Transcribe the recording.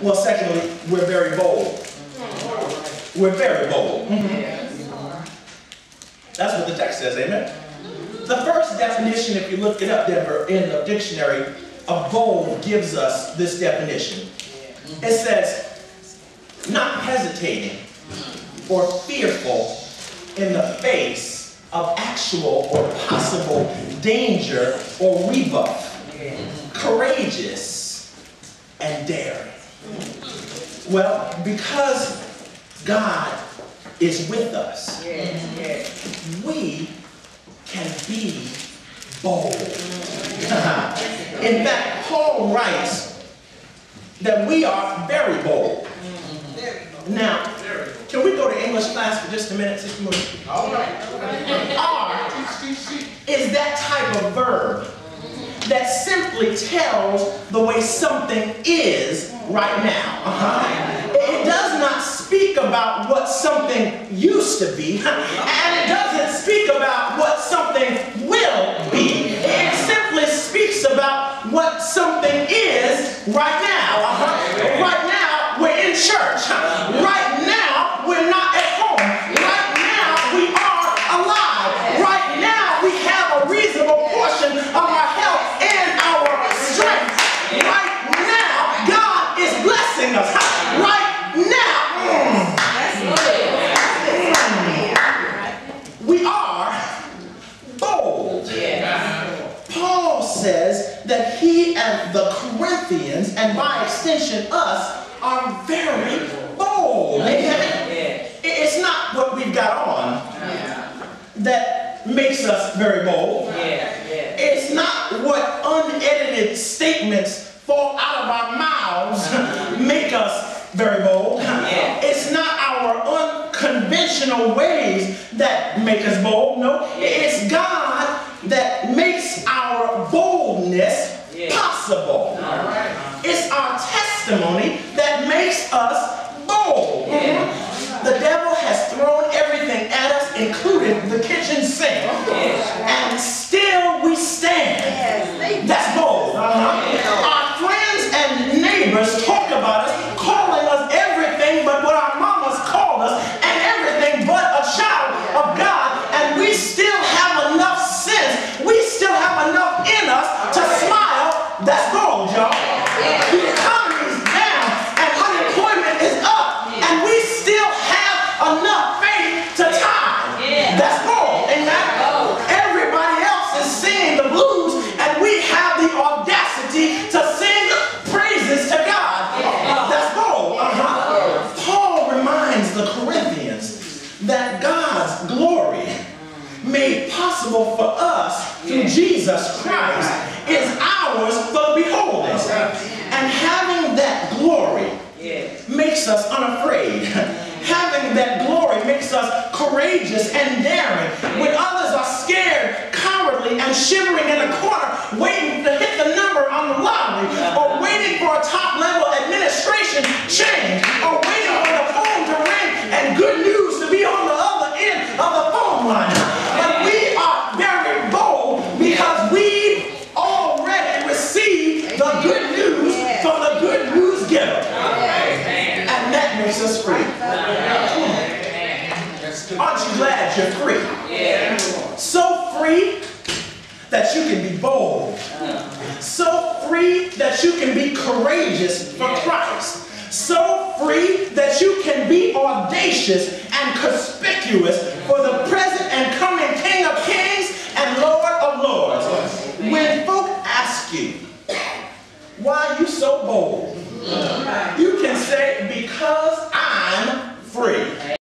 Well, secondly, we're very bold. We're very bold. That's what the text says, amen? The first definition, if you look it up, Denver, in the dictionary, of bold gives us this definition. It says, not hesitating or fearful in the face of actual or possible danger or rebuff. Courageous and daring. Well, because God is with us, we can be bold. In fact, Paul writes that we are very bold. Now, can we go to English class for just a minute, Sister Moody? All right. Are is that type of verb that simply tells the way something is right now. It does not speak about what something used to be, and it doesn't speak about what something will be. It simply speaks about what something is right now. Right now, we're in church. Right now, we're not at home. Right now, we are alive. Right now, we have a reasonable portion of our health and our strength. Right now, God is blessing us. Right now, we are bold. Paul says that he and the Corinthians, and by extension us, are very bold. It's not what we've got on that makes us very bold. It's not what unedited statements fall out of our mouths make us very bold. It's not our unconventional ways that make us bold. No, it's God that makes our boldness possible. It's our testimony that makes us bold. The devil has thrown everything at us, including the kitchen sink, and still we stand. That's bold. Our friends and neighbors talk about us, calling us everything but what our mamas called us, and everything but a child of God, and we still have enough sense, we still have enough in us to smile. That's bold, y'all. The economy is down and unemployment is up, and we still have enough faith to tithe. That's bold, amen? Everybody else is singing the blues, and we have the audacity to sing praises to God. That's bold. Paul reminds the Corinthians that God's glory, made possible for us through Jesus Christ, is ours for the beholding. And having that glory makes us unafraid. Having that glory makes us courageous and daring. When others are scared, cowardly, and shivering in a corner, waiting to hit the number on the lottery, or waiting for a top-level administration change, or waiting for the phone to ring and good news to be on the other end of the phone line. But we are very bold because we've already received the good news from the good news giver. And that makes us free. Aren't you glad you're free? So free that you can be bold. So free that you can be courageous for Christ. So free that you can be audacious and conspicuous for the present and coming King of Kings and Lord of Lords. When folk ask you, why are you so bold? You can say, because I'm free.